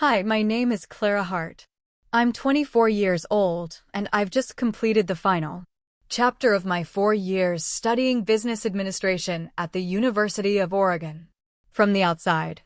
Hi, my name is Clara Hart. I'm 24 years old, and I've just completed the final chapter of my 4 years studying business administration at the University of Oregon. From the outside,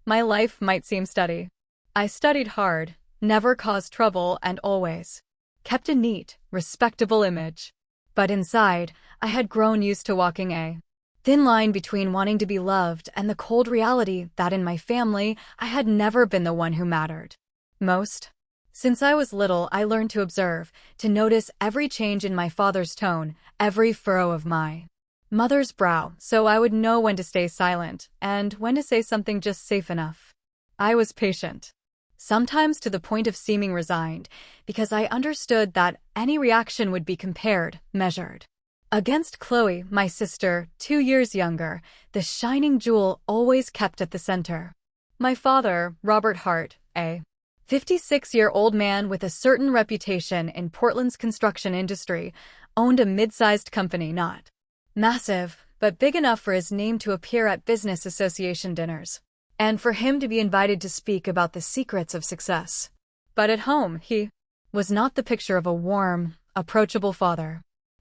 my life might seem steady. I studied hard, never caused trouble, and always kept a neat, respectable image. But inside, I had grown used to walking a thin line between wanting to be loved and the cold reality that in my family, I had never been the one who mattered most. Since I was little, I learned to observe, to notice every change in my father's tone, every furrow of my mother's brow, so I would know when to stay silent and when to say something just safe enough. I was patient, sometimes to the point of seeming resigned, because I understood that any reaction would be compared, measured against Chloe, my sister, 2 years younger, the shining jewel always kept at the center. My father, Robert Hart, a 56-year-old man with a certain reputation in Portland's construction industry, owned a mid-sized company, not massive, but big enough for his name to appear at business association dinners, and for him to be invited to speak about the secrets of success. But at home, he was not the picture of a warm, approachable father.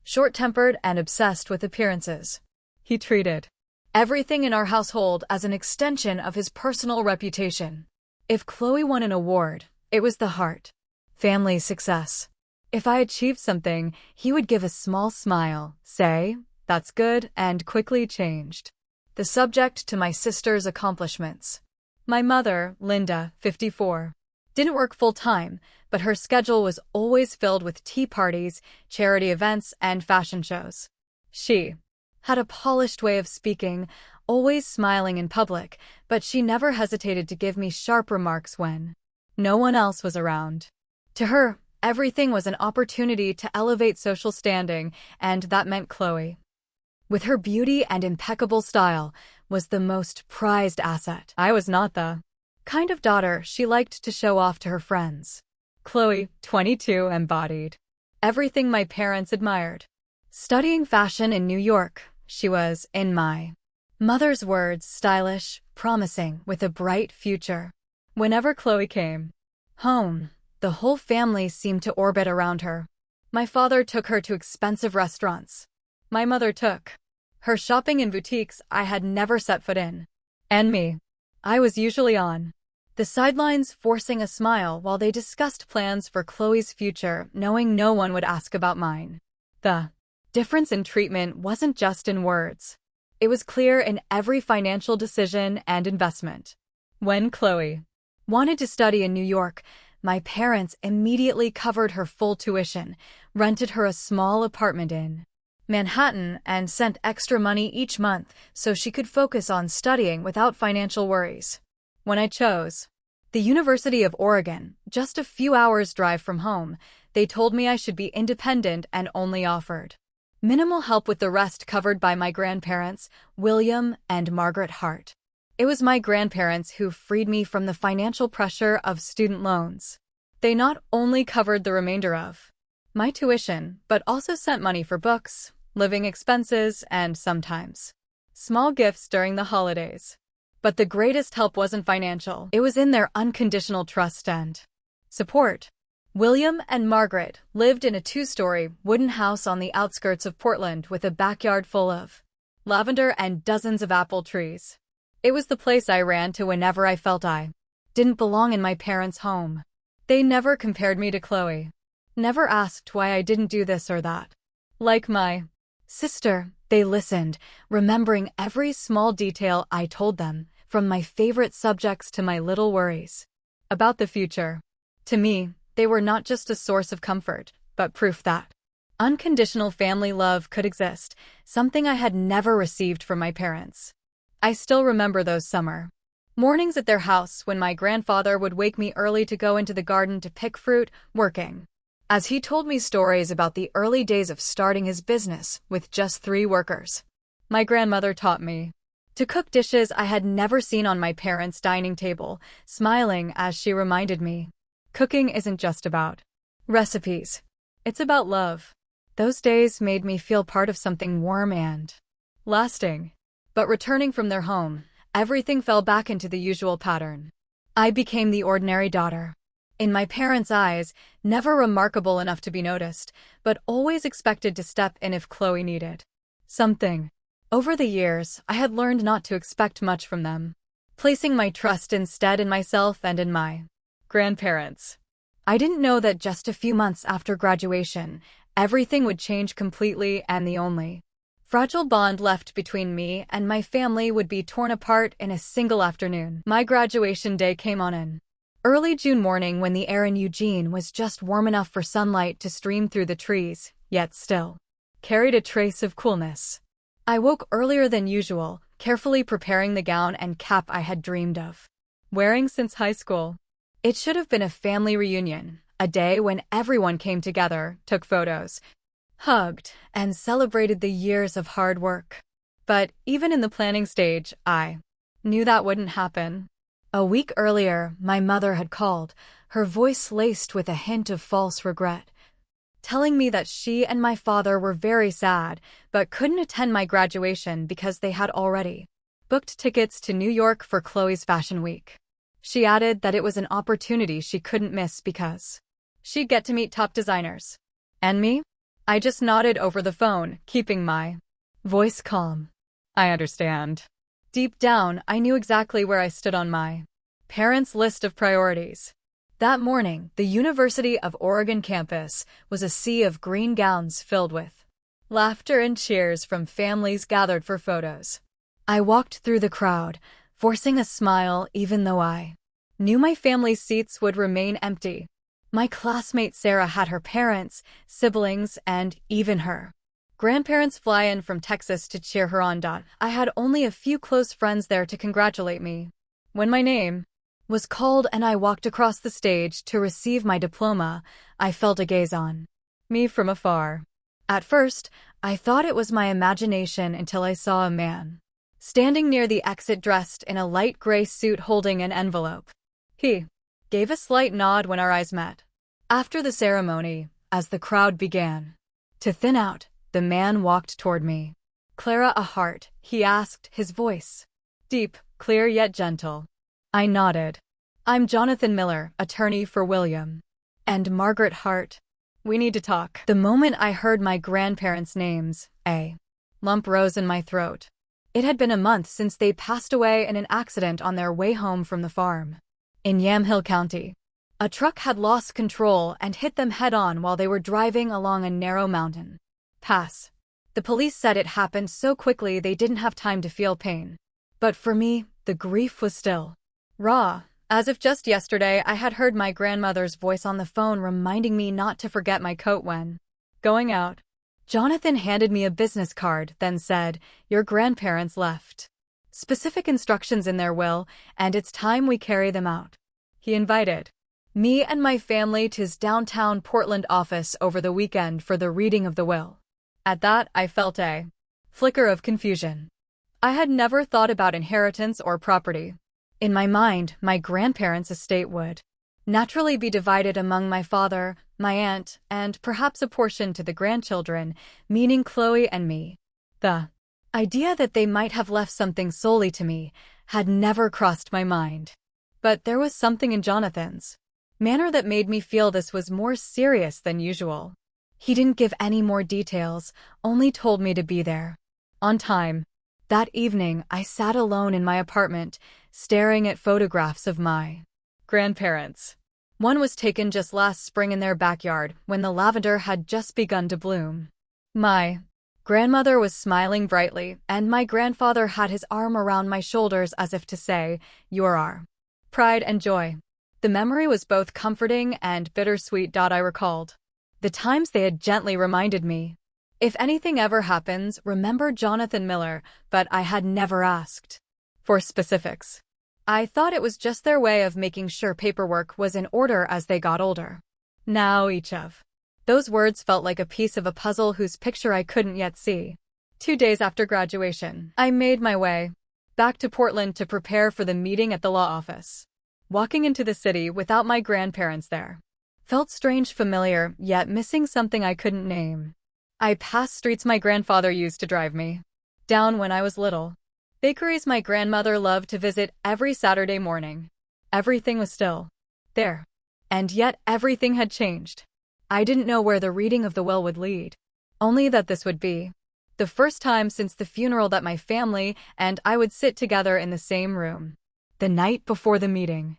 Short-tempered and obsessed with appearances. He treated everything in our household as an extension of his personal reputation. If Chloe won an award, it was the Hart family's success. If I achieved something, he would give a small smile, say, "That's good," and quickly changed the subject to my sister's accomplishments. My mother, Linda, 54, didn't work full-time, but her schedule was always filled with tea parties, charity events, and fashion shows. She had a polished way of speaking, always smiling in public, but she never hesitated to give me sharp remarks when no one else was around. To her, everything was an opportunity to elevate social standing, and that meant Chloe, with her beauty and impeccable style, was the most prized asset. I was not the kind of daughter she liked to show off to her friends. Chloe, 22, embodied everything my parents admired. Studying fashion in New York, she was, in my mother's words, stylish, promising, with a bright future. Whenever Chloe came home, the whole family seemed to orbit around her. My father took her to expensive restaurants. My mother took her shopping in boutiques I had never set foot in. And me, I was usually on the sidelines, forcing a smile while they discussed plans for Chloe's future, knowing no one would ask about mine. The difference in treatment wasn't just in words. It was clear in every financial decision and investment. When Chloe wanted to study in New York, my parents immediately covered her full tuition, rented her a small apartment in Manhattan, and sent extra money each month so she could focus on studying without financial worries. When I chose the University of Oregon, just a few hours' drive from home, they told me I should be independent and only offered minimal help, with the rest covered by my grandparents, William and Margaret Hart. It was my grandparents who freed me from the financial pressure of student loans. They not only covered the remainder of my tuition, but also sent money for books, living expenses, and sometimes small gifts during the holidays. But the greatest help wasn't financial. It was in their unconditional trust and support. William and Margaret lived in a 2-story wooden house on the outskirts of Portland with a backyard full of lavender and dozens of apple trees. It was the place I ran to whenever I felt I didn't belong in my parents' home. They never compared me to Chloe, never asked why I didn't do this or that. Like my sister, they listened, remembering every small detail I told them, from my favorite subjects to my little worries about the future. To me, they were not just a source of comfort, but proof that unconditional family love could exist, something I had never received from my parents. I still remember those summer mornings at their house when my grandfather would wake me early to go into the garden to pick fruit, working as he told me stories about the early days of starting his business with just 3 workers. My grandmother taught me to cook dishes I had never seen on my parents' dining table, smiling as she reminded me, cooking isn't just about recipes. It's about love. Those days made me feel part of something warm and lasting. But returning from their home, everything fell back into the usual pattern. I became the ordinary daughter. In my parents' eyes, never remarkable enough to be noticed, but always expected to step in if Chloe needed something. Over the years, I had learned not to expect much from them, placing my trust instead in myself and in my grandparents. I didn't know that just a few months after graduation, everything would change completely, and the only fragile bond left between me and my family would be torn apart in a single afternoon. My graduation day came on an early June morning when the air in Eugene was just warm enough for sunlight to stream through the trees, yet still carried a trace of coolness. I woke earlier than usual, carefully preparing the gown and cap I had dreamed of wearing since high school. It should have been a family reunion, a day when everyone came together, took photos, hugged, and celebrated the years of hard work. But even in the planning stage, I knew that wouldn't happen. A week earlier, my mother had called, her voice laced with a hint of false regret, telling me that she and my father were very sad, but couldn't attend my graduation because they had already booked tickets to New York for Chloe's Fashion Week. She added that it was an opportunity she couldn't miss because she'd get to meet top designers. And me? I just nodded over the phone, keeping my voice calm. I understand. Deep down, I knew exactly where I stood on my parents' list of priorities. That morning, the University of Oregon campus was a sea of green gowns filled with laughter and cheers from families gathered for photos. I walked through the crowd, forcing a smile even though I knew my family's seats would remain empty. My classmate Sarah had her parents, siblings, and even her grandparents fly in from Texas to cheer her on. I had only a few close friends there to congratulate me. When my name was called and I walked across the stage to receive my diploma, I felt a gaze on me from afar. At first, I thought it was my imagination until I saw a man standing near the exit dressed in a light gray suit holding an envelope. He gave a slight nod when our eyes met. After the ceremony, as the crowd began to thin out, the man walked toward me. "Clara, a heart?" he asked, his voice deep, clear yet gentle. I nodded. "I'm Jonathan Miller, attorney for William and Margaret Hart. We need to talk." The moment I heard my grandparents' names, a lump rose in my throat. It had been a month since they passed away in an accident on their way home from the farm in Yamhill County. A truck had lost control and hit them head-on while they were driving along a narrow mountain pass. The police said it happened so quickly they didn't have time to feel pain. But for me, the grief was still raw, as if just yesterday I had heard my grandmother's voice on the phone reminding me not to forget my coat when going out. Jonathan handed me a business card, then said, "Your grandparents left specific instructions in their will, and it's time we carry them out." He invited me and my family to his downtown Portland office over the weekend for the reading of the will. At that, I felt a flicker of confusion. I had never thought about inheritance or property. In my mind, my grandparents' estate would naturally be divided among my father, my aunt, and perhaps a portion to the grandchildren, meaning Chloe and me. The idea that they might have left something solely to me had never crossed my mind. But there was something in Jonathan's manner that made me feel this was more serious than usual. He didn't give any more details, only told me to be there on time. That evening, I sat alone in my apartment, staring at photographs of my grandparents. One was taken just last spring in their backyard, when the lavender had just begun to bloom. My grandmother was smiling brightly, and my grandfather had his arm around my shoulders as if to say, "You're our pride and joy." The memory was both comforting and bittersweet. I recalled the times they had gently reminded me, "If anything ever happens, remember Jonathan Miller," but I had never asked for specifics. I thought it was just their way of making sure paperwork was in order as they got older. Now each of those words felt like a piece of a puzzle whose picture I couldn't yet see. 2 days after graduation, I made my way back to Portland to prepare for the meeting at the law office. Walking into the city without my grandparents there felt strange, familiar, yet missing something I couldn't name. I passed streets my grandfather used to drive me down when I was little, bakeries my grandmother loved to visit every Saturday morning, Everything was still there. And yet everything had changed. I didn't know where the reading of the will would lead. Only that this would be the first time since the funeral that my family and I would sit together in the same room. The night before the meeting,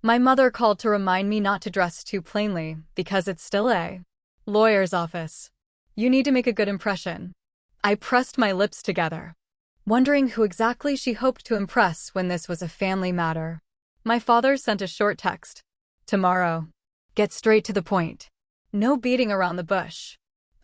my mother called to remind me not to dress too plainly because it's still a lawyer's office. You need to make a good impression. I pressed my lips together, wondering who exactly she hoped to impress when this was a family matter. My father sent a short text. Tomorrow. Get straight to the point. No beating around the bush.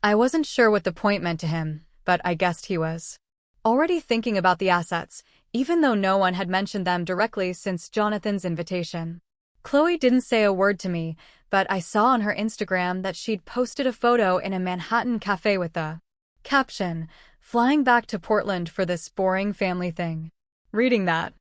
I wasn't sure what the point meant to him, but I guessed he was already thinking about the assets, even though no one had mentioned them directly since Jonathan's invitation. Chloe didn't say a word to me, but I saw on her Instagram that she'd posted a photo in a Manhattan cafe with the caption, "Flying back to Portland for this boring family thing." Reading that,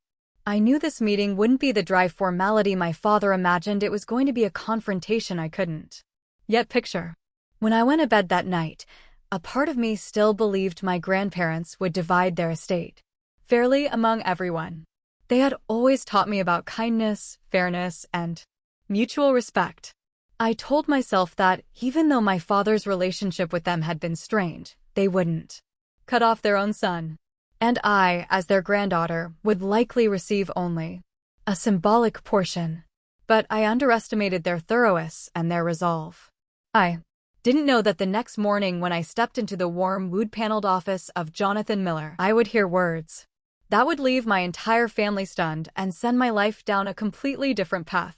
I knew this meeting wouldn't be the dry formality my father imagined. It was going to be a confrontation I couldn't yet picture. When I went to bed that night, a part of me still believed my grandparents would divide their estate fairly among everyone. They had always taught me about kindness, fairness, and mutual respect. I told myself that, even though my father's relationship with them had been strained, they wouldn't cut off their own son. And I, as their granddaughter, would likely receive only a symbolic portion. But I underestimated their thoroughness and their resolve. I didn't know that the next morning when I stepped into the warm wood-paneled office of Jonathan Miller, I would hear words that would leave my entire family stunned and send my life down a completely different path.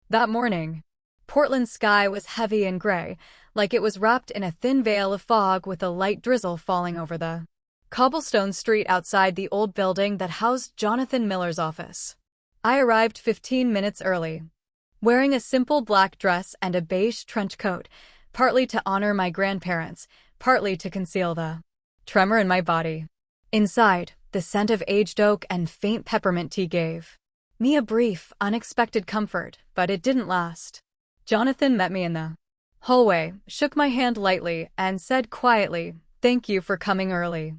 That morning, Portland's sky was heavy and gray, like it was wrapped in a thin veil of fog with a light drizzle falling over the cobblestone street outside the old building that housed Jonathan Miller's office. I arrived 15 minutes early, wearing a simple black dress and a beige trench coat, partly to honor my grandparents, partly to conceal the tremor in my body. Inside, the scent of aged oak and faint peppermint tea gave me a brief, unexpected comfort, but it didn't last. Jonathan met me in the hallway, shook my hand lightly, and said quietly, "Thank you for coming early,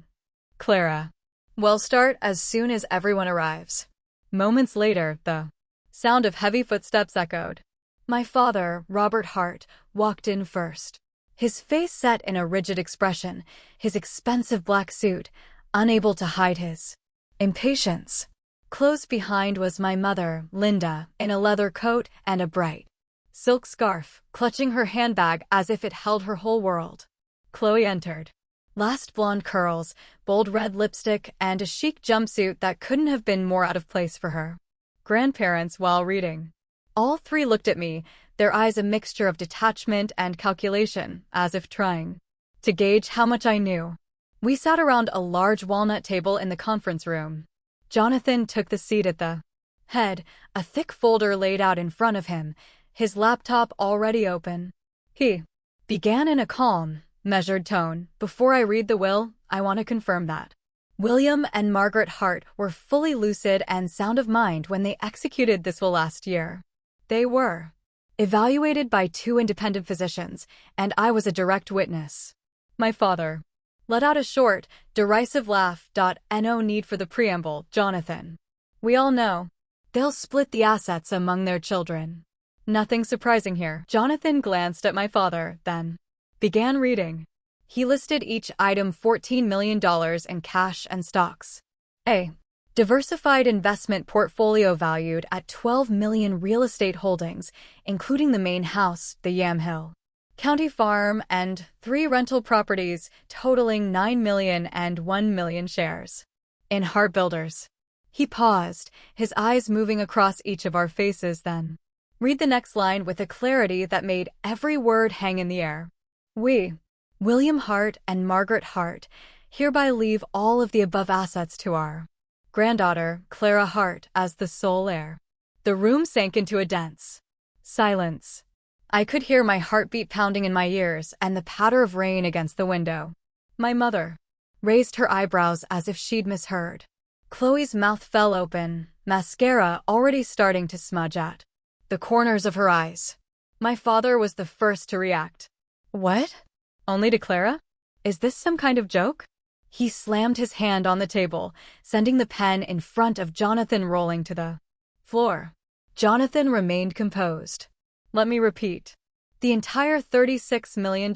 Clara. We'll start as soon as everyone arrives." Moments later, the sound of heavy footsteps echoed. My father, Robert Hart, walked in first. His face set in a rigid expression, his expensive black suit unable to hide his impatience. Close behind was my mother, Linda, in a leather coat and a bright silk scarf, clutching her handbag as if it held her whole world. Chloe entered. Last blonde curls, bold red lipstick, and a chic jumpsuit that couldn't have been more out of place for her grandparents while reading. All three looked at me, their eyes a mixture of detachment and calculation, as if trying to gauge how much I knew. We sat around a large walnut table in the conference room. Jonathan took the seat at the head, a thick folder laid out in front of him, his laptop already open. He began in a calm, measured tone. "Before I read the will, I want to confirm that William and Margaret Hart were fully lucid and sound of mind when they executed this will last year. They were evaluated by 2 independent physicians, and I was a direct witness." My father let out a short, derisive laugh. "No need for the preamble, Jonathan. We all know. They'll split the assets among their children. Nothing surprising here." Jonathan glanced at my father, then began reading. He listed each item $14 million in cash and stocks. A diversified investment portfolio valued at $12 million real estate holdings, including the main house, the Yamhill County Farm, and 3 rental properties totaling $9 million and 1 million shares in Hart Builders. He paused, his eyes moving across each of our faces, then read the next line with a clarity that made every word hang in the air. "We, William Hart and Margaret Hart, hereby leave all of the above assets to our granddaughter, Clara Hart, as the sole heir." The room sank into a dense silence. I could hear my heartbeat pounding in my ears and the patter of rain against the window. My mother raised her eyebrows as if she'd misheard. Chloe's mouth fell open, mascara already starting to smudge at the corners of her eyes. My father was the first to react. "What? Only to Clara? Is this some kind of joke?" He slammed his hand on the table, sending the pen in front of Jonathan rolling to the floor. Jonathan remained composed. Let me repeat. The entire $36 million,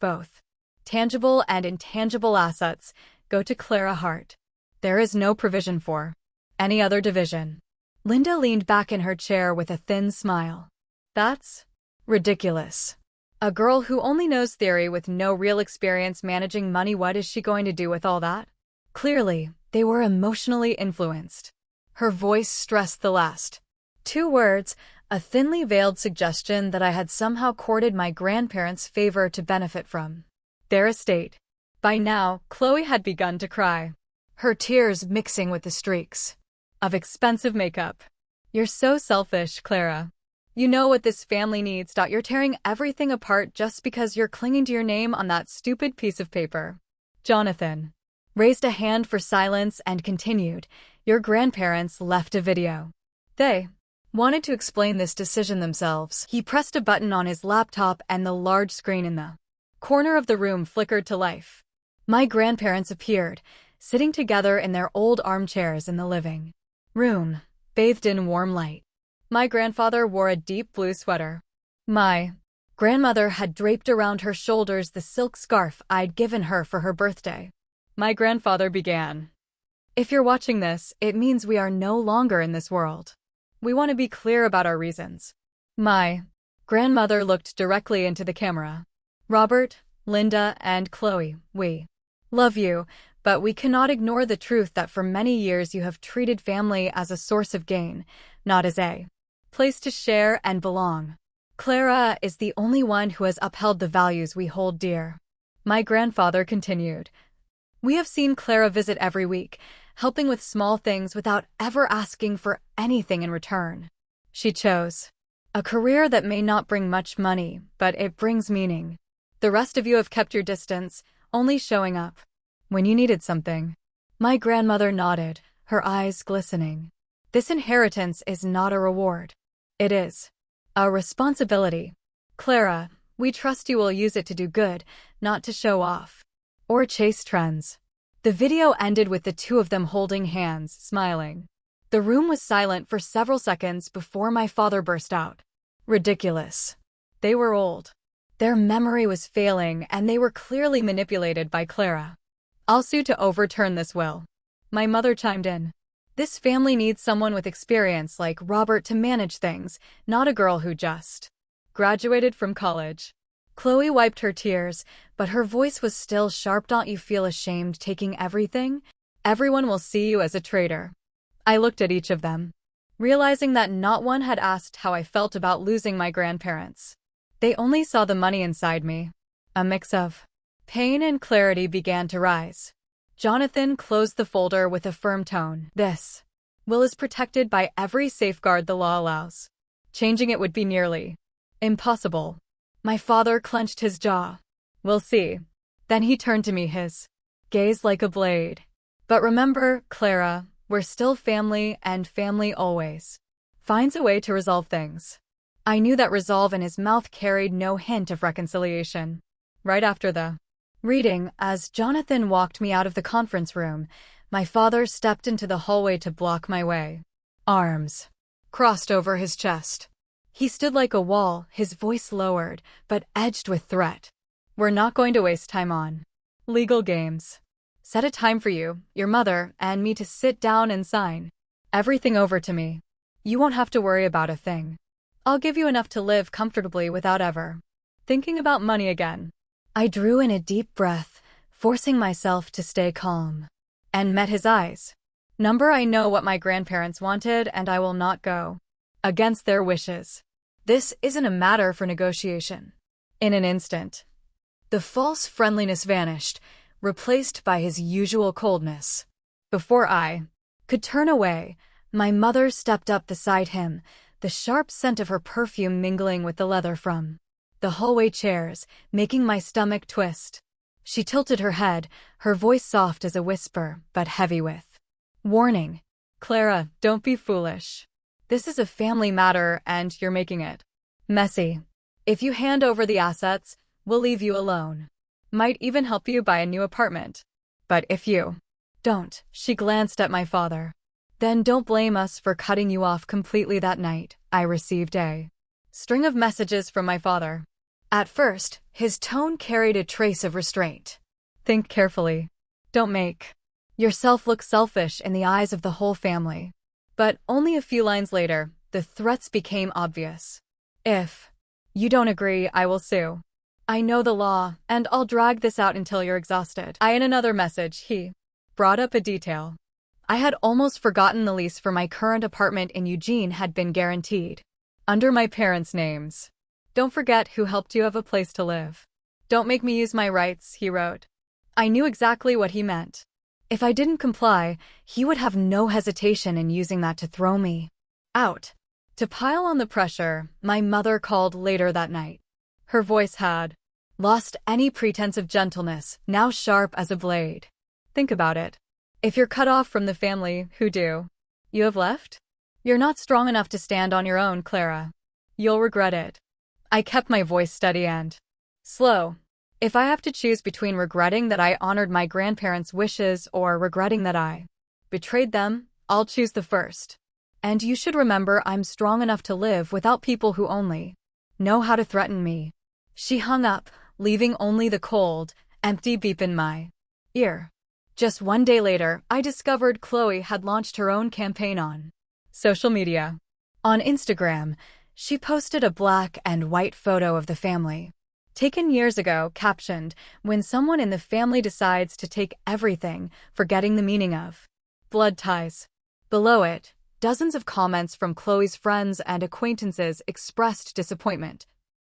both tangible and intangible assets, go to Clara Hart. There is no provision for any other division. Linda leaned back in her chair with a thin smile. That's ridiculous. A girl who only knows theory with no real experience managing money, what is she going to do with all that? Clearly, they were emotionally influenced. Her voice stressed the last two words, a thinly veiled suggestion that I had somehow courted my grandparents' favor to benefit from their estate. By now, Chloe had begun to cry, her tears mixing with the streaks of expensive makeup. You're so selfish, Clara. You know what this family needs. You're tearing everything apart just because you're clinging to your name on that stupid piece of paper. Jonathan raised a hand for silence and continued, your grandparents left a video. They wanted to explain this decision themselves. He pressed a button on his laptop and the large screen in the corner of the room flickered to life. My grandparents appeared, sitting together in their old armchairs in the living room, bathed in warm light. My grandfather wore a deep blue sweater. My grandmother had draped around her shoulders the silk scarf I'd given her for her birthday. My grandfather began. If you're watching this, it means we are no longer in this world. We want to be clear about our reasons. My grandmother looked directly into the camera. Robert, Linda, and Chloe, we love you, but we cannot ignore the truth that for many years you have treated family as a source of gain, not as a place to share and belong. Clara is the only one who has upheld the values we hold dear. My grandfather continued. We have seen Clara visit every week, helping with small things without ever asking for anything in return. She chose a career that may not bring much money, but it brings meaning. The rest of you have kept your distance, only showing up when you needed something. My grandmother nodded, her eyes glistening. This inheritance is not a reward. It is a responsibility. Clara, we trust you will use it to do good, not to show off or chase trends. The video ended with the two of them holding hands, smiling. The room was silent for several seconds before my father burst out. Ridiculous. They were old. Their memory was failing, and they were clearly manipulated by Clara. I'll sue to overturn this will. My mother chimed in. This family needs someone with experience like Robert to manage things, not a girl who just graduated from college. Chloe wiped her tears, but her voice was still sharp. Don't you feel ashamed taking everything? Everyone will see you as a traitor. I looked at each of them, realizing that not one had asked how I felt about losing my grandparents. They only saw the money inside me. A mix of pain and clarity began to rise. Jonathan closed the folder with a firm tone. This will is protected by every safeguard the law allows. Changing it would be nearly impossible. My father clenched his jaw. We'll see. Then he turned to me, his gaze like a blade. But remember, Clara, we're still family, and family always finds a way to resolve things. I knew that resolve in his mouth carried no hint of reconciliation. Right after the reading, as Jonathan walked me out of the conference room, my father stepped into the hallway to block my way. Arms crossed over his chest. He stood like a wall, his voice lowered, but edged with threat. We're not going to waste time on legal games. Set a time for you, your mother, and me to sit down and sign everything over to me. You won't have to worry about a thing. I'll give you enough to live comfortably without ever thinking about money again. I drew in a deep breath, forcing myself to stay calm, and met his eyes. I know what my grandparents wanted, and I will not go against their wishes. This isn't a matter for negotiation. In an instant, the false friendliness vanished, replaced by his usual coldness. Before I could turn away, my mother stepped up beside him, the sharp scent of her perfume mingling with the leather from the hallway chairs, making my stomach twist. She tilted her head, her voice soft as a whisper, but heavy with warning. Clara, don't be foolish. This is a family matter, and you're making it messy. If you hand over the assets, we'll leave you alone. Might even help you buy a new apartment. But if you don't, she glanced at my father. Then don't blame us for cutting you off completely that night. I received a string of messages from my father. At first, his tone carried a trace of restraint. Think carefully. Don't make yourself look selfish in the eyes of the whole family. But only a few lines later, the threats became obvious. If you don't agree, I will sue. I know the law, and I'll drag this out until you're exhausted. In another message, he brought up a detail. I had almost forgotten the lease for my current apartment in Eugene had been guaranteed under my parents' names. Don't forget who helped you have a place to live. Don't make me use my rights, he wrote. I knew exactly what he meant. If I didn't comply, he would have no hesitation in using that to throw me out. To pile on the pressure, my mother called later that night. Her voice had lost any pretense of gentleness, now sharp as a blade. Think about it. If you're cut off from the family, who do you have left? You're not strong enough to stand on your own, Clara. You'll regret it. I kept my voice steady and slow. If I have to choose between regretting that I honored my grandparents' wishes or regretting that I betrayed them, I'll choose the first. And you should remember I'm strong enough to live without people who only know how to threaten me. She hung up, leaving only the cold, empty beep in my ear. Just one day later, I discovered Chloe had launched her own campaign on social media. On Instagram, she posted a black and white photo of the family, taken years ago, captioned, "When someone in the family decides to take everything, forgetting the meaning of blood ties." Below it, dozens of comments from Chloe's friends and acquaintances expressed disappointment,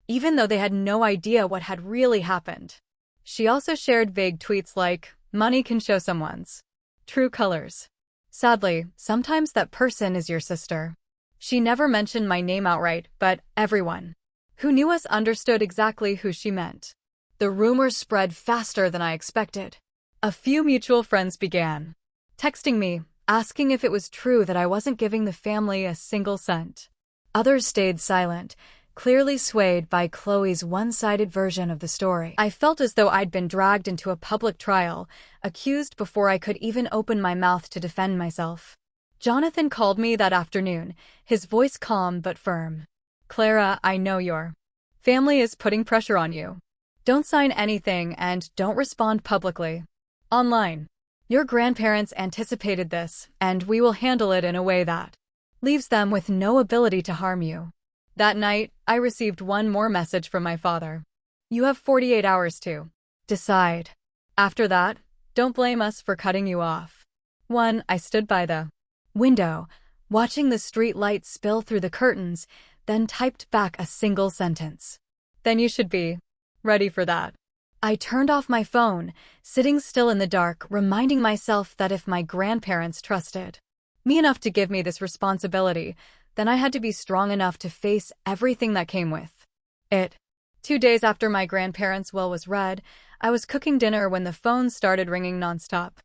even though they had no idea what had really happened. She also shared vague tweets like, "Money can show someone's true colors. Sadly, sometimes that person is your sister." She never mentioned my name outright, but everyone who knew us understood exactly who she meant. The rumors spread faster than I expected. A few mutual friends began texting me, asking if it was true that I wasn't giving the family a single cent. Others stayed silent, clearly swayed by Chloe's one-sided version of the story. I felt as though I'd been dragged into a public trial, accused before I could even open my mouth to defend myself. Jonathan called me that afternoon, his voice calm but firm. "Clara, I know your family is putting pressure on you. Don't sign anything and don't respond publicly online. Your grandparents anticipated this, and we will handle it in a way that leaves them with no ability to harm you." That night, I received one more message from my father. "You have 48 hours to decide. After that, don't blame us for cutting you off." I stood by the window, watching the street lights spill through the curtains, then typed back a single sentence. "Then you should be ready for that." I turned off my phone, sitting still in the dark, reminding myself that if my grandparents trusted me enough to give me this responsibility, then I had to be strong enough to face everything that came with it. 2 days after my grandparents' will was read, I was cooking dinner when the phone started ringing nonstop.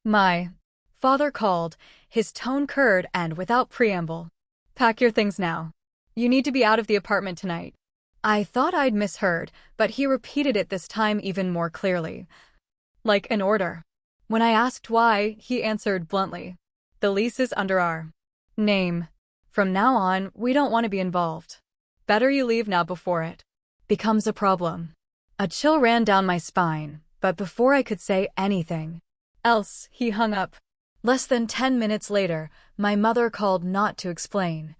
My father called, his tone curt and without preamble. "Pack your things now. You need to be out of the apartment tonight." I thought I'd misheard, but he repeated it this time even more clearly. Like an order. When I asked why, he answered bluntly, "The lease is under our name. From now on, we don't want to be involved. Better you leave now before it becomes a problem." A chill ran down my spine, but before I could say anything else, he hung up. Less than 10 minutes later, my mother called not to explain,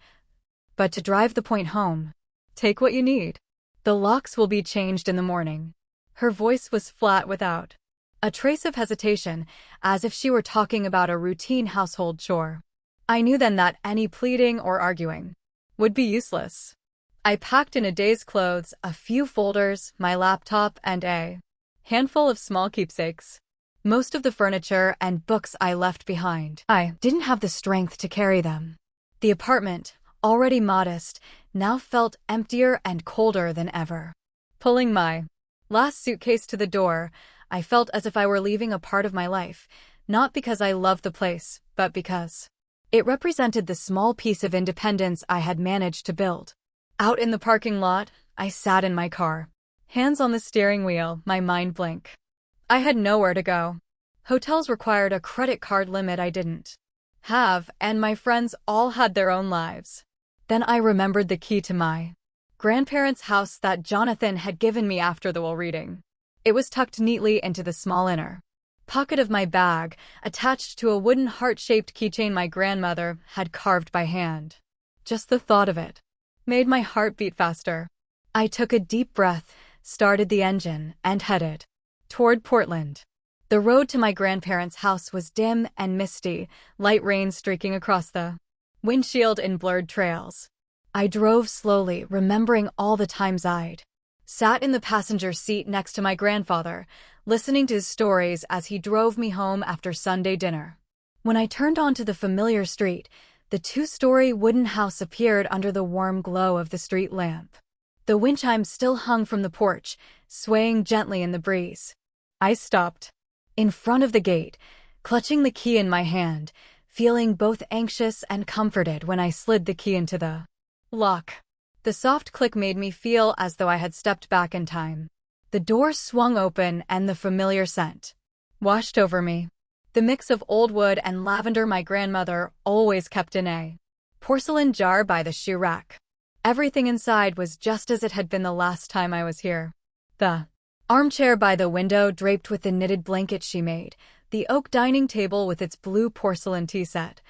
but to drive the point home. "Take what you need. The locks will be changed in the morning." Her voice was flat without a trace of hesitation, as if she were talking about a routine household chore. I knew then that any pleading or arguing would be useless. I packed in a day's clothes, a few folders, my laptop, and a handful of small keepsakes. Most of the furniture and books I left behind. I didn't have the strength to carry them. The apartment, already modest, now felt emptier and colder than ever. Pulling my last suitcase to the door, I felt as if I were leaving a part of my life, not because I loved the place, but because it represented the small piece of independence I had managed to build. Out in the parking lot, I sat in my car, hands on the steering wheel, my mind blank. I had nowhere to go. Hotels required a credit card limit I didn't have, and my friends all had their own lives. Then I remembered the key to my grandparents' house that Jonathan had given me after the will reading. It was tucked neatly into the small inner pocket of my bag, attached to a wooden heart-shaped keychain my grandmother had carved by hand. Just the thought of it made my heart beat faster. I took a deep breath, started the engine, and headed toward Portland. The road to my grandparents' house was dim and misty, light rain streaking across the windshield in blurred trails. I drove slowly, remembering all the times I'd sat in the passenger seat next to my grandfather, listening to his stories as he drove me home after Sunday dinner. When I turned onto the familiar street, the two-story wooden house appeared under the warm glow of the street lamp. The wind chime still hung from the porch, swaying gently in the breeze. I stopped in front of the gate, clutching the key in my hand, feeling both anxious and comforted when I slid the key into the lock. The soft click made me feel as though I had stepped back in time. The door swung open and the familiar scent washed over me. The mix of old wood and lavender my grandmother always kept in a porcelain jar by the shoe rack. Everything inside was just as it had been the last time I was here. The armchair by the window draped with the knitted blanket she made, the oak dining table with its blue porcelain tea set,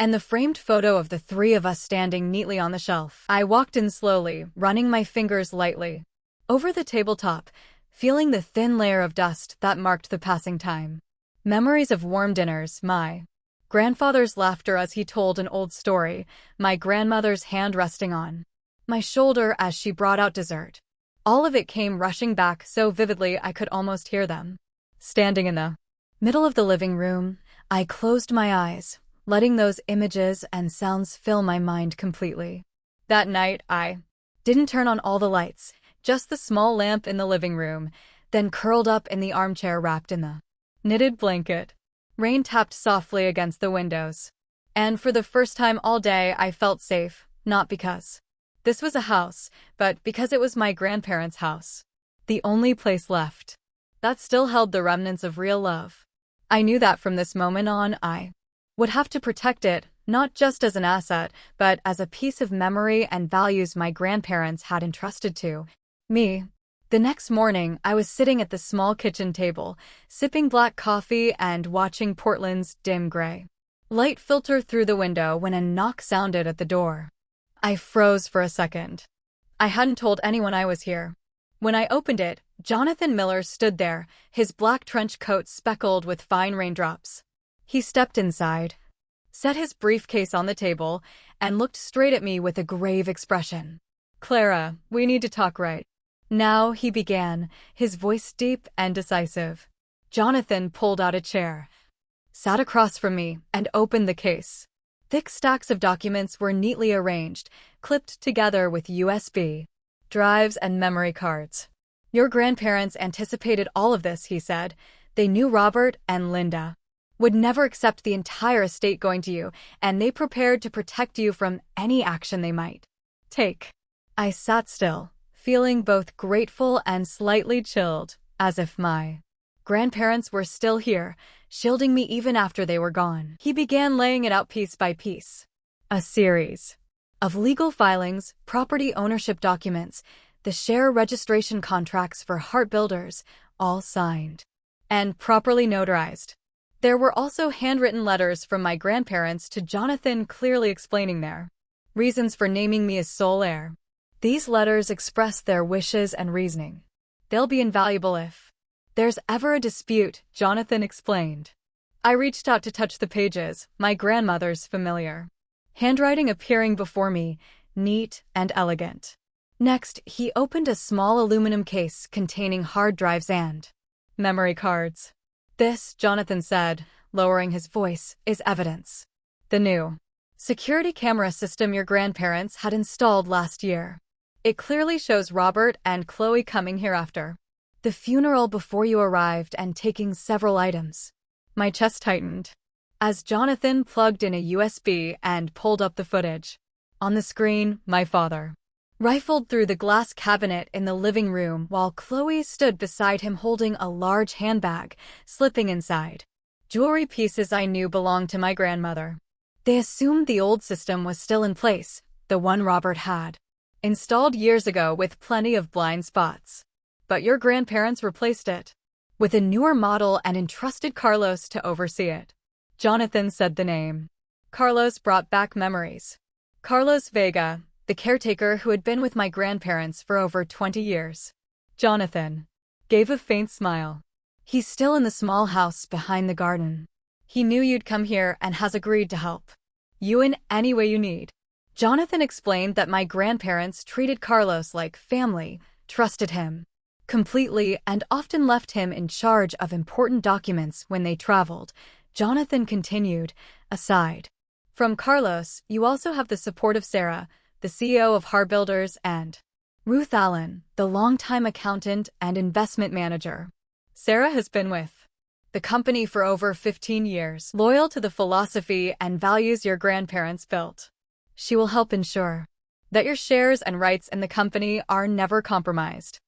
and the framed photo of the three of us standing neatly on the shelf. I walked in slowly, running my fingers lightly over the tabletop, feeling the thin layer of dust that marked the passing time. Memories of warm dinners, my grandfather's laughter as he told an old story, my grandmother's hand resting on my shoulder as she brought out dessert. All of it came rushing back so vividly I could almost hear them. Standing in the middle of the living room, I closed my eyes, letting those images and sounds fill my mind completely. That night, I didn't turn on all the lights, just the small lamp in the living room, then curled up in the armchair wrapped in the knitted blanket. Rain tapped softly against the windows. And for the first time all day, I felt safe, not because this was a house, but because it was my grandparents' house. The only place left that still held the remnants of real love. I knew that from this moment on, I would have to protect it, not just as an asset, but as a piece of memory and values my grandparents had entrusted to me. The next morning, I was sitting at the small kitchen table, sipping black coffee and watching Portland's dim gray light filter through the window when a knock sounded at the door. I froze for a second. I hadn't told anyone I was here. When I opened it, Jonathan Miller stood there, his black trench coat speckled with fine raindrops. He stepped inside, set his briefcase on the table, and looked straight at me with a grave expression. "Clara, we need to talk right now," he began, his voice deep and decisive. Jonathan pulled out a chair, sat across from me, and opened the case. Thick stacks of documents were neatly arranged, clipped together with USB drives and memory cards. "Your grandparents anticipated all of this," he said. "They knew Robert and Linda would never accept the entire estate going to you, and they prepared to protect you from any action they might take." I sat still, feeling both grateful and slightly chilled, as if my grandparents were still here, shielding me even after they were gone. He began laying it out piece by piece. A series of legal filings, property ownership documents, the share registration contracts for Heart Builders, all signed and properly notarized. There were also handwritten letters from my grandparents to Jonathan clearly explaining their reasons for naming me as sole heir. These letters express their wishes and reasoning. "They'll be invaluable if there's ever a dispute," Jonathan explained. I reached out to touch the pages, my grandmother's familiar handwriting appearing before me, neat and elegant. Next, he opened a small aluminum case containing hard drives and memory cards. "This," Jonathan said, lowering his voice, "is evidence. The new security camera system your grandparents had installed last year. It clearly shows Robert and Chloe coming here after the funeral before you arrived and taking several items." My chest tightened as Jonathan plugged in a USB and pulled up the footage. On the screen, my father rifled through the glass cabinet in the living room while Chloe stood beside him holding a large handbag, slipping inside. Jewelry pieces I knew belonged to my grandmother. They assumed the old system was still in place, the one Robert had installed years ago with plenty of blind spots. But your grandparents replaced it with a newer model and entrusted Carlos to oversee it. Jonathan said the name. Carlos brought back memories. Carlos Vega, the caretaker who had been with my grandparents for over 20 years. Jonathan gave a faint smile. He's still in the small house behind the garden. He knew you'd come here and has agreed to help you in any way you need. Jonathan explained that my grandparents treated Carlos like family, trusted him completely, and often left him in charge of important documents when they traveled. Jonathan continued, aside from Carlos, you also have the support of Sarah, the CEO of Heir Builders, and Ruth Allen, the longtime accountant and investment manager. Sarah has been with the company for over 15 years, loyal to the philosophy and values your grandparents built. She will help ensure that your shares and rights in the company are never compromised.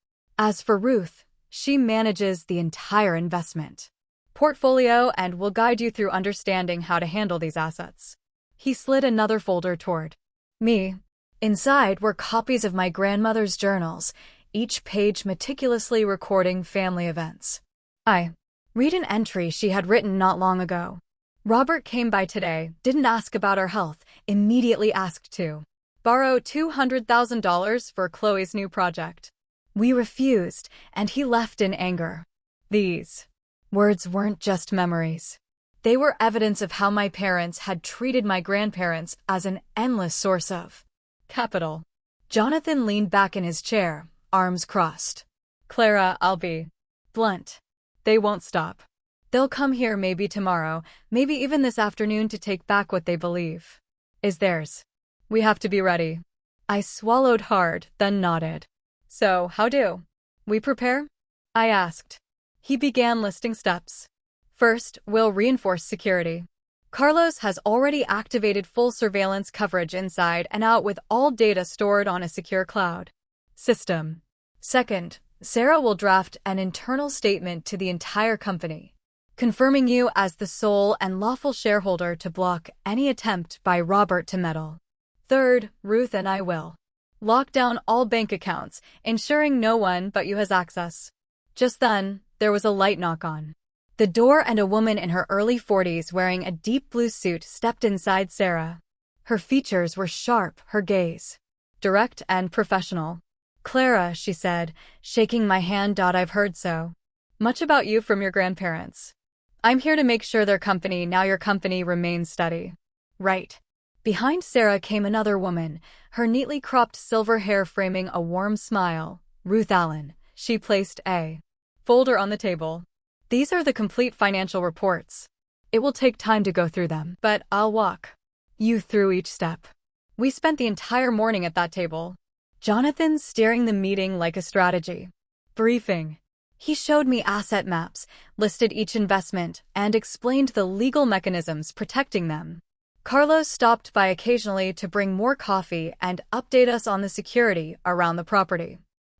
As for Ruth, she manages the entire investment portfolio and will guide you through understanding how to handle these assets. He slid another folder toward me. Inside were copies of my grandmother's journals, each page meticulously recording family events. I read an entry she had written not long ago. Robert came by today, didn't ask about our health, immediately asked to borrow $200,000 for Chloe's new project. We refused, and he left in anger. These words weren't just memories. They were evidence of how my parents had treated my grandparents as an endless source of capital. Jonathan leaned back in his chair, arms crossed. Clara, I'll be blunt. They won't stop. They'll come here maybe tomorrow, maybe even this afternoon to take back what they believe is theirs. We have to be ready. I swallowed hard, then nodded. So, how do we prepare? I asked. He began listing steps. First, we'll reinforce security. Carlos has already activated full surveillance coverage inside and out with all data stored on a secure cloud system. Second, Sarah will draft an internal statement to the entire company, confirming you as the sole and lawful shareholder to block any attempt by Robert to meddle. Third, Ruth and I will lock down all bank accounts, ensuring no one but you has access. Just then, there was a light knock on the door and a woman in her early 40s wearing a deep blue suit stepped inside Sarah. Her features were sharp, her gaze direct and professional. Clara, she said, shaking my hand. I've heard so much about you from your grandparents. I'm here to make sure now your company remains steady. Right. Behind Sarah came another woman, her neatly cropped silver hair framing a warm smile. Ruth Allen. She placed a folder on the table. These are the complete financial reports. It will take time to go through them, but I'll walk you through each step. We spent the entire morning at that table. Jonathan steering the meeting like a strategy briefing. He showed me asset maps, listed each investment, and explained the legal mechanisms protecting them. Carlos stopped by occasionally to bring more coffee and update us on the security around the property.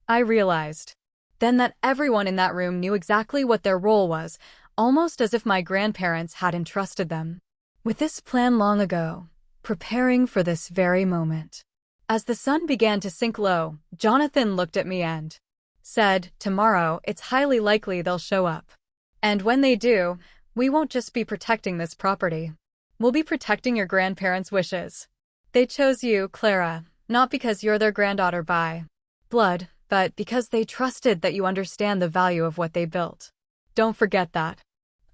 I realized then that everyone in that room knew exactly what their role was, almost as if my grandparents had entrusted them with this plan long ago, preparing for this very moment. As the sun began to sink low, Jonathan looked at me and said, tomorrow, it's highly likely they'll show up. And when they do, we won't just be protecting this property. We'll be protecting your grandparents' wishes. They chose you, Clara, not because you're their granddaughter by blood, but because they trusted that you understand the value of what they built. Don't forget that.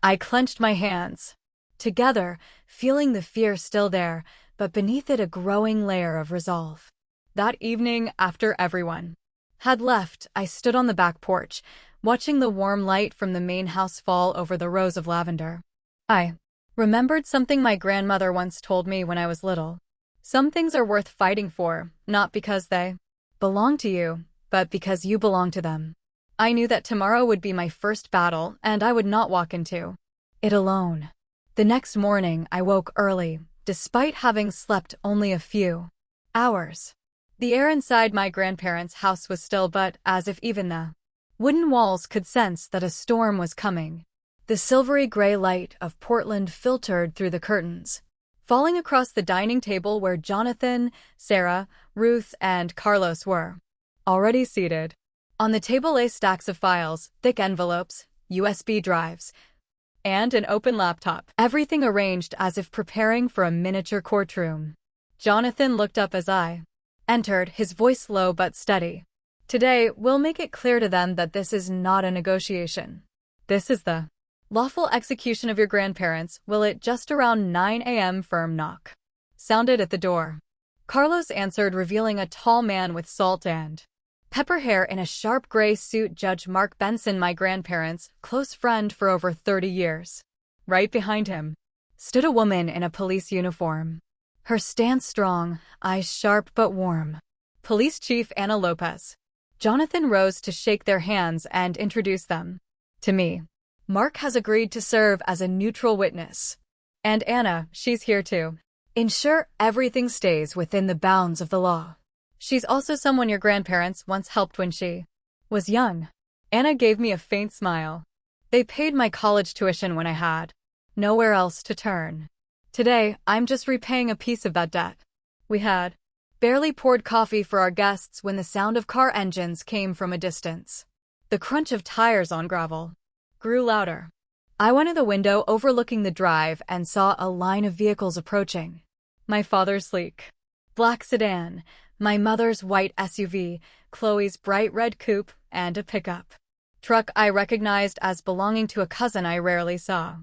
I clenched my hands together, feeling the fear still there, but beneath it a growing layer of resolve. That evening, after everyone had left, I stood on the back porch, watching the warm light from the main house fall over the rows of lavender. I remembered something my grandmother once told me when I was little. Some things are worth fighting for, not because they belong to you, but because you belong to them. I knew that tomorrow would be my first battle, and I would not walk into it alone. The next morning, I woke early, despite having slept only a few hours. The air inside my grandparents' house was still, but as if even the wooden walls could sense that a storm was coming. The silvery gray light of Portland filtered through the curtains, falling across the dining table where Jonathan, Sarah, Ruth, and Carlos were already seated. On the table lay stacks of files, thick envelopes, USB drives, and an open laptop, everything arranged as if preparing for a miniature courtroom. Jonathan looked up as I entered, his voice low but steady. Today, we'll make it clear to them that this is not a negotiation. This is the lawful execution of your grandparents. Will it just around 9 a.m. firm knock sounded at the door. Carlos answered, revealing a tall man with salt and pepper hair in a sharp gray suit. Judge Mark Benson, my grandparents' close friend for over 30 years. Right behind him stood a woman in a police uniform, her stance strong, eyes sharp but warm. Police Chief Anna Lopez. Jonathan rose to shake their hands and introduce them to me. Mark has agreed to serve as a neutral witness. And Anna, she's here to ensure everything stays within the bounds of the law. She's also someone your grandparents once helped when she was young. Anna gave me a faint smile. They paid my college tuition when I had nowhere else to turn. Today, I'm just repaying a piece of that debt. We had barely poured coffee for our guests when the sound of car engines came from a distance. The crunch of tires on gravel grew louder. I went to the window overlooking the drive and saw a line of vehicles approaching. My father's sleek black sedan, my mother's white SUV, Chloe's bright red coupe, and a pickup truck I recognized as belonging to a cousin I rarely saw.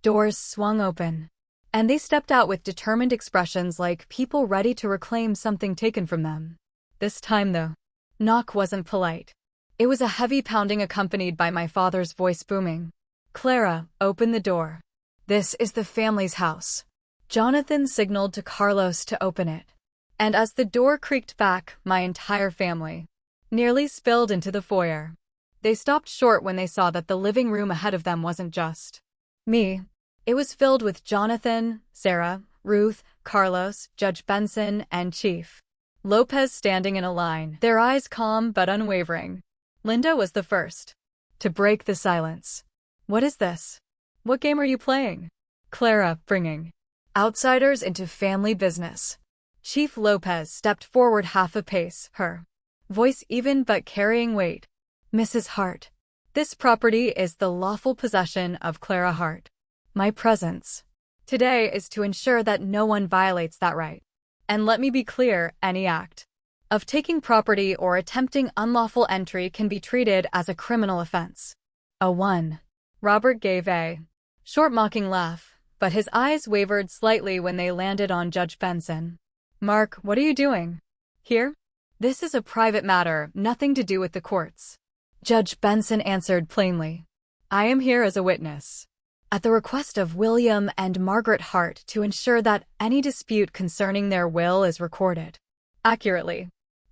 Doors swung open, and they stepped out with determined expressions like people ready to reclaim something taken from them. This time, the knock wasn't polite. It was a heavy pounding accompanied by my father's voice booming. Clara, open the door. This is the family's house. Jonathan signaled to Carlos to open it. And as the door creaked back, my entire family nearly spilled into the foyer. They stopped short when they saw that the living room ahead of them wasn't just me. It was filled with Jonathan, Sarah, Ruth, Carlos, Judge Benson, and Chief Lopez standing in a line, their eyes calm but unwavering. Linda was the first to break the silence. What is this? What game are you playing? Clara, bringing outsiders into family business. Chief Lopez stepped forward half a pace, her voice even but carrying weight. Mrs. Hart, this property is the lawful possession of Clara Hart. My presence today is to ensure that no one violates that right. And let me be clear, any act of taking property or attempting unlawful entry can be treated as a criminal offense. A 1. Robert gave a short mocking laugh, but his eyes wavered slightly when they landed on Judge Benson. Mark, what are you doing here? This is a private matter, nothing to do with the courts. Judge Benson answered plainly. I am here as a witness, at the request of William and Margaret Hart, to ensure that any dispute concerning their will is recorded accurately.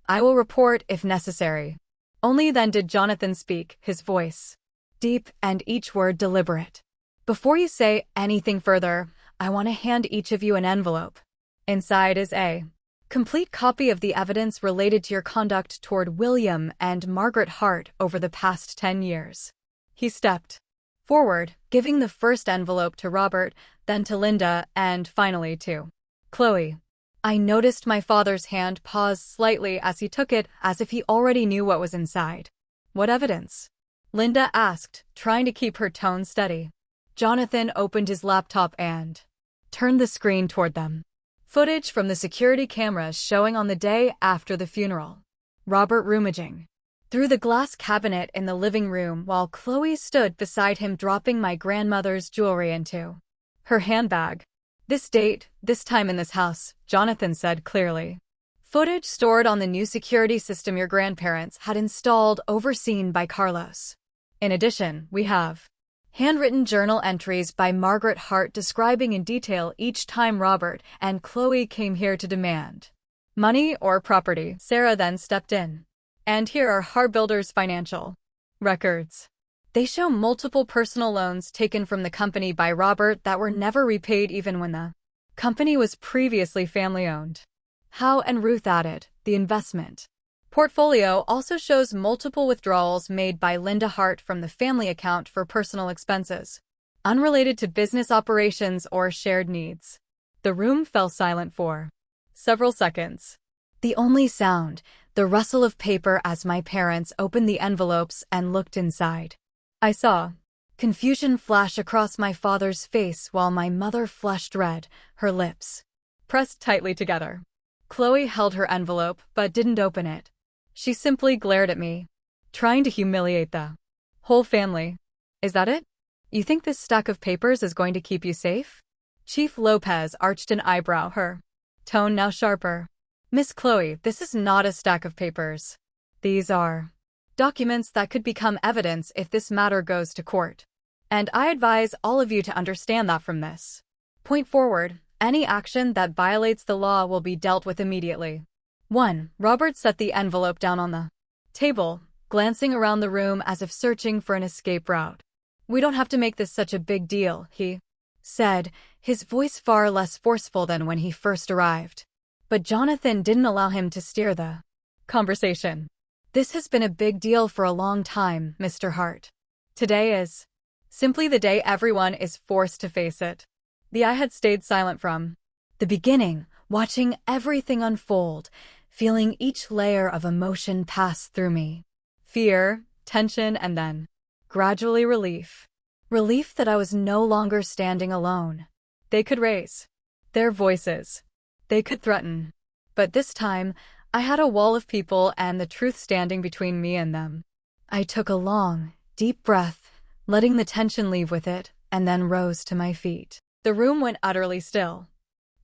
I will report if necessary. Only then did Jonathan speak, his voice deep and each word deliberate. Before you say anything further, I want to hand each of you an envelope. Inside is a complete copy of the evidence related to your conduct toward William and Margaret Hart over the past 10 years. He stepped forward, giving the first envelope to Robert, then to Linda, and finally to Chloe. I noticed my father's hand pause slightly as he took it, as if he already knew what was inside. What evidence? Linda asked, trying to keep her tone steady. Jonathan opened his laptop and turned the screen toward them. Footage from the security cameras showing on the day after the funeral. Robert rummaging through the glass cabinet in the living room while Chloe stood beside him, dropping my grandmother's jewelry into her handbag. This date, this time in this house, Jonathan said clearly. Footage stored on the new security system your grandparents had installed, overseen by Carlos. In addition, we have handwritten journal entries by Margaret Hart describing in detail each time Robert and Chloe came here to demand money or property. Sarah then stepped in. And here are Hart Builders' financial records. They show multiple personal loans taken from the company by Robert that were never repaid even when the company was previously family-owned. Howe and Ruth added, the investment portfolio also shows multiple withdrawals made by Linda Hart from the family account for personal expenses. unrelated to business operations or shared needs. The room fell silent for several seconds. The only sound, the rustle of paper as my parents opened the envelopes and looked inside. I saw confusion flash across my father's face while my mother flushed red, her lips pressed tightly together. Chloe held her envelope but didn't open it. She simply glared at me, trying to humiliate the whole family. Is that it? You think this stack of papers is going to keep you safe? Chief Lopez arched an eyebrow, her tone now sharper. Miss Chloe, this is not a stack of papers. These are documents that could become evidence if this matter goes to court. And I advise all of you to understand that from this point forward, any action that violates the law will be dealt with immediately. 1. Robert set the envelope down on the table, glancing around the room as if searching for an escape route. We don't have to make this such a big deal, he said, his voice far less forceful than when he first arrived. But Jonathan didn't allow him to steer the conversation. This has been a big deal for a long time, Mr. Hart. Today is simply the day everyone is forced to face it. I had stayed silent from the beginning, watching everything unfold, feeling each layer of emotion pass through me. Fear, tension, and then gradually relief. Relief that I was no longer standing alone. They could raise their voices. They could threaten. But this time, I had a wall of people and the truth standing between me and them. I took a long, deep breath, letting the tension leave with it, and then rose to my feet. The room went utterly still.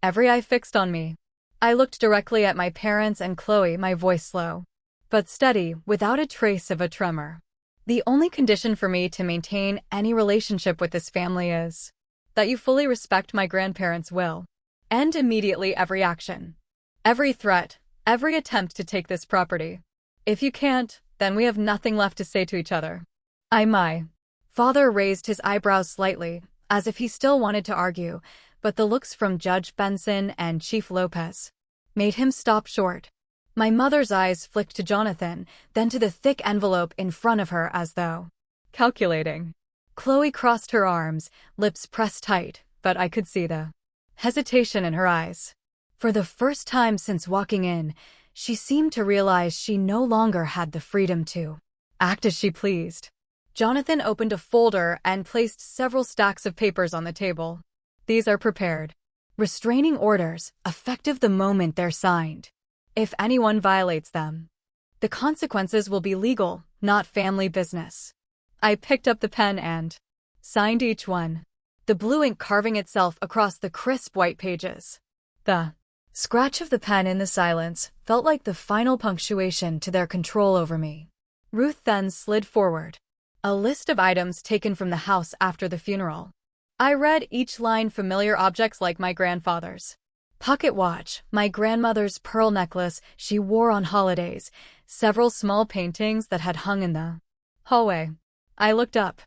Every eye fixed on me. I looked directly at my parents and Chloe, my voice slow but steady, without a trace of a tremor. The only condition for me to maintain any relationship with this family is that you fully respect my grandparents' will. End immediately every action, every threat, every attempt to take this property. If you can't, then we have nothing left to say to each other. My father raised his eyebrows slightly, as if he still wanted to argue, but the looks from Judge Benson and Chief Lopez made him stop short. My mother's eyes flicked to Jonathan, then to the thick envelope in front of her as though calculating. Chloe crossed her arms, lips pressed tight, but I could see the hesitation in her eyes. For the first time since walking in, she seemed to realize she no longer had the freedom to act as she pleased. Jonathan opened a folder and placed several stacks of papers on the table. These are prepared restraining orders, effective the moment they're signed. If anyone violates them, the consequences will be legal, not family business. I picked up the pen and signed each one, the blue ink carving itself across the crisp white pages. The scratch of the pen in the silence felt like the final punctuation to their control over me. Ruth then slid forward. A list of items taken from the house after the funeral. I read each line, familiar objects like my grandfather's pocket watch, my grandmother's pearl necklace she wore on holidays, several small paintings that had hung in the hallway. I looked up.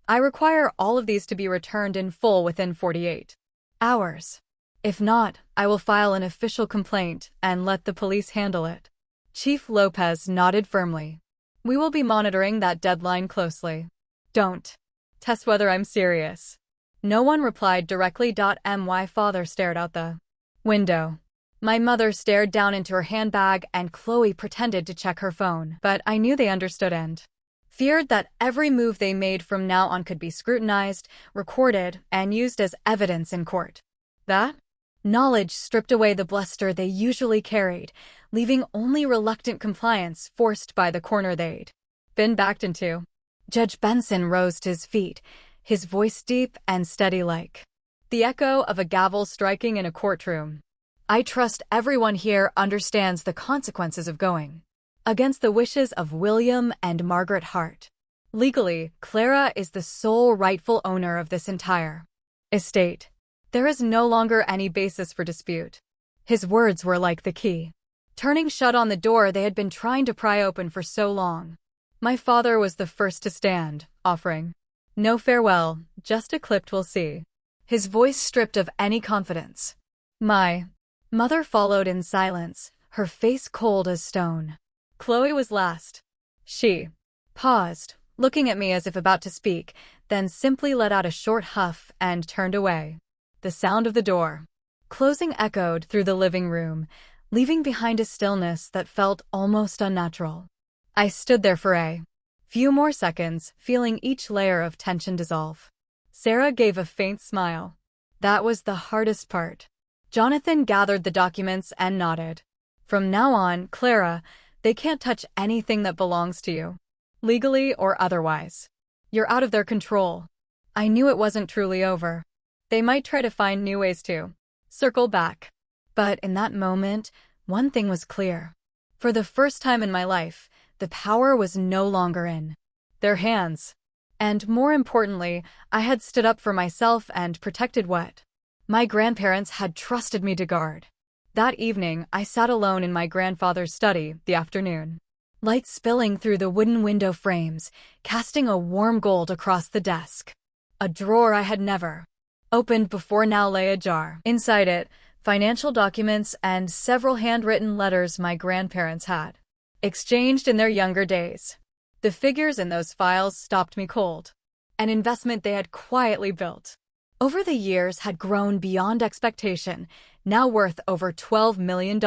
I require all of these to be returned in full within 48 hours. If not, I will file an official complaint and let the police handle it. Chief Lopez nodded firmly. We will be monitoring that deadline closely. Don't test whether I'm serious. No one replied directly. My father stared out the window. My mother stared down into her handbag and Chloe pretended to check her phone, but I knew they understood and feared that every move they made from now on could be scrutinized, recorded, and used as evidence in court. That knowledge stripped away the bluster they usually carried, leaving only reluctant compliance forced by the corner they'd been backed into. Judge Benson rose to his feet, his voice deep and steady like the echo of a gavel striking in a courtroom. I trust everyone here understands the consequences of going against the wishes of William and Margaret Hart. Legally, Clara is the sole rightful owner of this entire estate. There is no longer any basis for dispute. His words were like the key turning shut on the door they had been trying to pry open for so long. My father was the first to stand, offering no farewell, just a clipped "we'll see." His voice stripped of any confidence. My mother followed in silence, her face cold as stone. Chloe was last. She paused, looking at me as if about to speak, then simply let out a short huff and turned away. The sound of the door closing echoed through the living room, leaving behind a stillness that felt almost unnatural. I stood there for a few more seconds, feeling each layer of tension dissolve. Sarah gave a faint smile. That was the hardest part. Jonathan gathered the documents and nodded. From now on, Clara, they can't touch anything that belongs to you, legally or otherwise. You're out of their control. I knew it wasn't truly over. They might try to find new ways to circle back. But in that moment, one thing was clear. For the first time in my life, the power was no longer in their hands. And more importantly, I had stood up for myself and protected what my grandparents had trusted me to guard. That evening, I sat alone in my grandfather's study, the afternoon light spilling through the wooden window frames, casting a warm gold across the desk. A drawer I had never opened before now lay ajar. Inside it, financial documents and several handwritten letters my grandparents had exchanged in their younger days. The figures in those files stopped me cold. An investment they had quietly built over the years had grown beyond expectation, now worth over $12 million.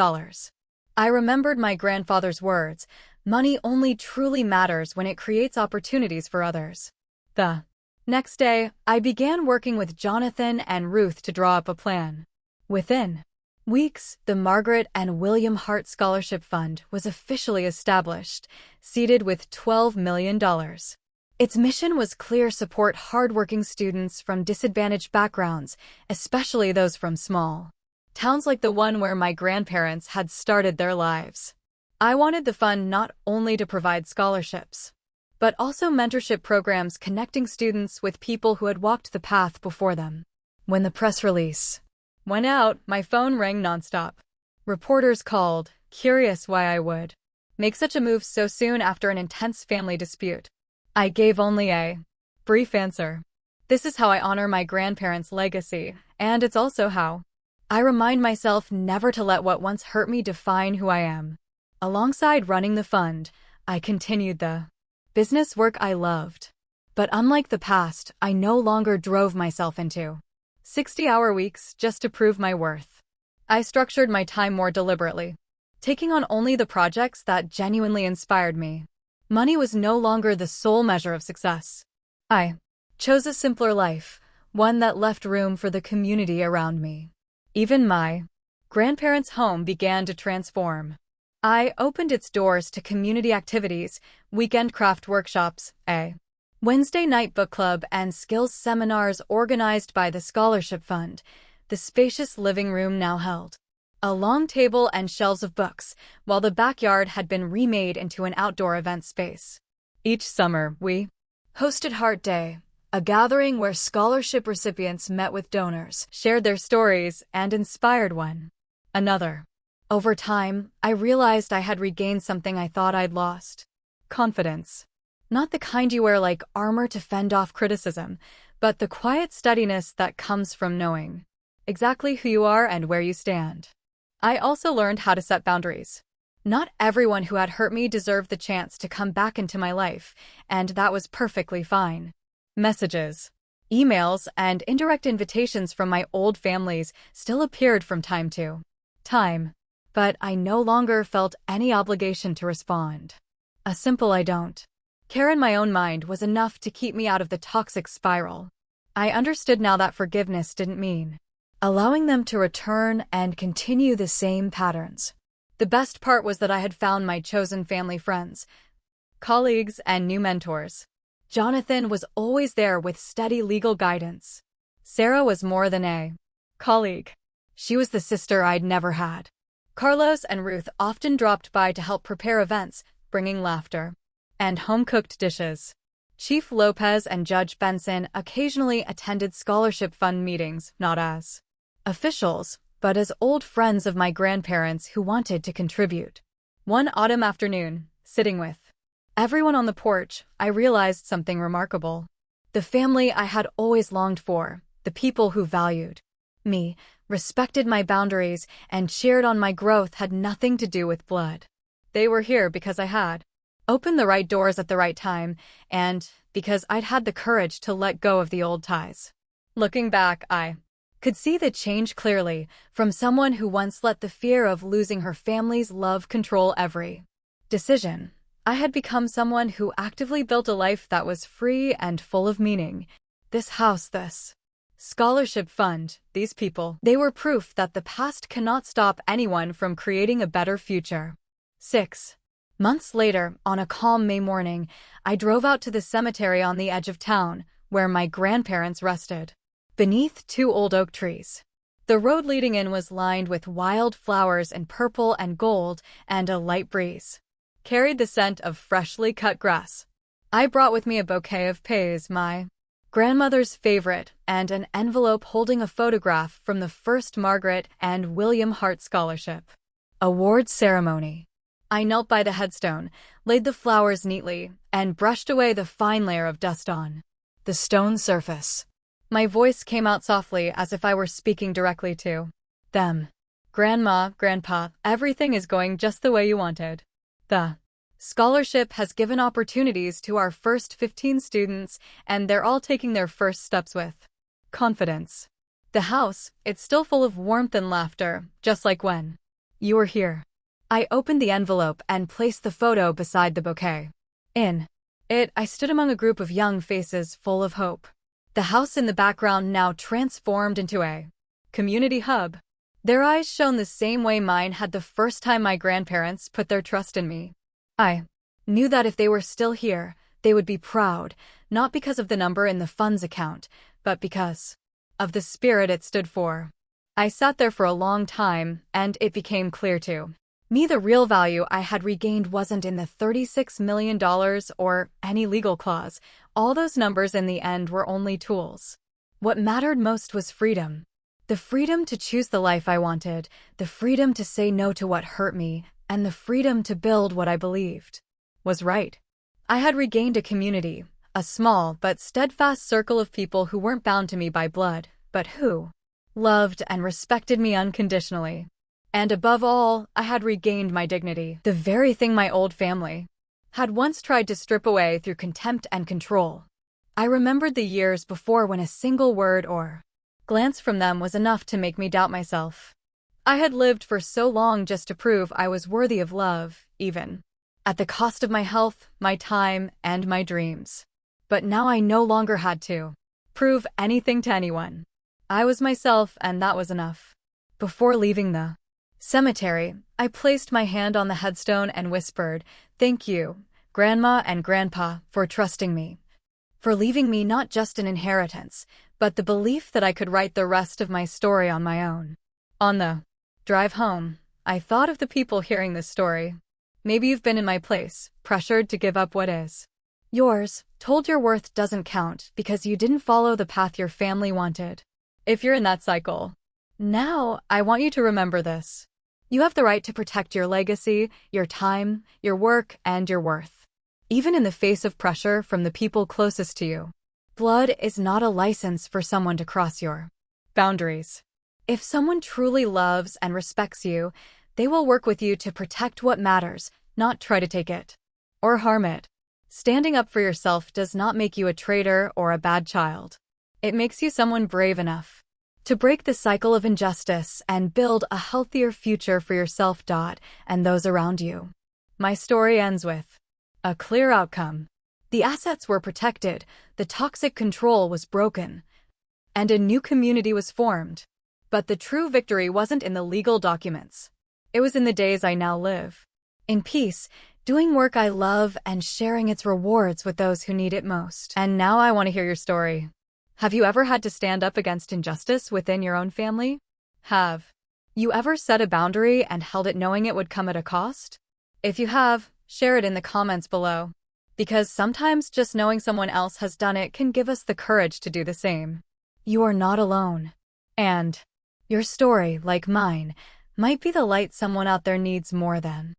I remembered my grandfather's words, money only truly matters when it creates opportunities for others. The next day, I began working with Jonathan and Ruth to draw up a plan. Within weeks, the Margaret and William Hart Scholarship Fund was officially established, seeded with $12 million. Its mission was clear: support hardworking students from disadvantaged backgrounds, especially those from small towns like the one where my grandparents had started their lives. I wanted the fund not only to provide scholarships, but also mentorship programs connecting students with people who had walked the path before them. When the press release went out, my phone rang nonstop. Reporters called, curious why I would make such a move so soon after an intense family dispute. I gave only a brief answer. This is how I honor my grandparents' legacy, and it's also how I remind myself never to let what once hurt me define who I am. Alongside running the fund, I continued the business work I loved. But unlike the past, I no longer drove myself into 60-hour weeks just to prove my worth. I structured my time more deliberately, taking on only the projects that genuinely inspired me. Money was no longer the sole measure of success. I chose a simpler life, one that left room for the community around me. Even my grandparents' home began to transform. I opened its doors to community activities, weekend craft workshops, a Wednesday night book club, and skills seminars organized by the Scholarship Fund. The spacious living room now held a long table and shelves of books, while the backyard had been remade into an outdoor event space. Each summer, we hosted Heart Day, a gathering where scholarship recipients met with donors, shared their stories, and inspired one another. Over time, I realized I had regained something I thought I'd lost: confidence. Not the kind you wear like armor to fend off criticism, but the quiet steadiness that comes from knowing exactly who you are and where you stand. I also learned how to set boundaries. Not everyone who had hurt me deserved the chance to come back into my life, and that was perfectly fine. Messages, emails, and indirect invitations from my old families still appeared from time to time, but I no longer felt any obligation to respond. A simple "I don't care" in my own mind was enough to keep me out of the toxic spiral. I understood now that forgiveness didn't mean allowing them to return and continue the same patterns. The best part was that I had found my chosen family friends, colleagues, and new mentors. Jonathan was always there with steady legal guidance. Sarah was more than a colleague. She was the sister I'd never had. Carlos and Ruth often dropped by to help prepare events, bringing laughter and home-cooked dishes. Chief Lopez and Judge Benson occasionally attended scholarship fund meetings, not as officials, but as old friends of my grandparents who wanted to contribute. One autumn afternoon, sitting with everyone on the porch, I realized something remarkable. The family I had always longed for, the people who valued me, respected my boundaries, and cheered on my growth had nothing to do with blood. They were here because I had opened the right doors at the right time, and because I'd had the courage to let go of the old ties. Looking back, I could see the change clearly, from someone who once let the fear of losing her family's love control every decision. I had become someone who actively built a life that was free and full of meaning. This house, this scholarship fund, these people, they were proof that the past cannot stop anyone from creating a better future. 6 months later, on a calm May morning, I drove out to the cemetery on the edge of town, where my grandparents rested, beneath 2 old oak trees. The road leading in was lined with wild flowers in purple and gold, and a light breeze carried the scent of freshly cut grass. I brought with me a bouquet of pays, my grandmother's favorite, and an envelope holding a photograph from the first Margaret and William Hart Scholarship award ceremony. I knelt by the headstone, laid the flowers neatly, and brushed away the fine layer of dust on the stone surface. My voice came out softly, as if I were speaking directly to them. Grandma, Grandpa, everything is going just the way you wanted. The scholarship has given opportunities to our first 15 students, and they're all taking their first steps with confidence. The house, it's still full of warmth and laughter, just like when you were here. I opened the envelope and placed the photo beside the bouquet. In it, I stood among a group of young faces full of hope. The house in the background now transformed into a community hub. Their eyes shone the same way mine had the first time my grandparents put their trust in me. I knew that if they were still here, they would be proud, not because of the number in the funds account, but because of the spirit it stood for. I sat there for a long time, and it became clear to me the real value I had regained wasn't in the $36 million or any legal clause. All those numbers in the end were only tools. What mattered most was freedom. The freedom to choose the life I wanted, the freedom to say no to what hurt me, and the freedom to build what I believed was right. I had regained a community, a small but steadfast circle of people who weren't bound to me by blood, but who loved and respected me unconditionally. And above all, I had regained my dignity, the very thing my old family had once tried to strip away through contempt and control. I remembered the years before when a single word or glance from them was enough to make me doubt myself. I had lived for so long just to prove I was worthy of love, even at the cost of my health, my time, and my dreams. But now I no longer had to prove anything to anyone. I was myself, and that was enough. Before leaving the cemetery, I placed my hand on the headstone and whispered, "Thank you, Grandma and Grandpa, for trusting me, for leaving me not just an inheritance, but the belief that I could write the rest of my story on my own." On the drive home, I thought of the people hearing this story. Maybe you've been in my place, pressured to give up what is yours, told your worth doesn't count because you didn't follow the path your family wanted. If you're in that cycle, now I want you to remember this. You have the right to protect your legacy, your time, your work, and your worth, even in the face of pressure from the people closest to you. Blood is not a license for someone to cross your boundaries. If someone truly loves and respects you, they will work with you to protect what matters, not try to take it or harm it. Standing up for yourself does not make you a traitor or a bad child. It makes you someone brave enough to break the cycle of injustice and build a healthier future for yourself, and those around you. My story ends with a clear outcome. The assets were protected, the toxic control was broken, and a new community was formed. But the true victory wasn't in the legal documents. It was in the days I now live, in peace, doing work I love and sharing its rewards with those who need it most. And now I want to hear your story. Have you ever had to stand up against injustice within your own family? Have you ever set a boundary and held it knowing it would come at a cost? If you have, share it in the comments below. Because sometimes just knowing someone else has done it can give us the courage to do the same. You are not alone. And your story, like mine, might be the light someone out there needs more than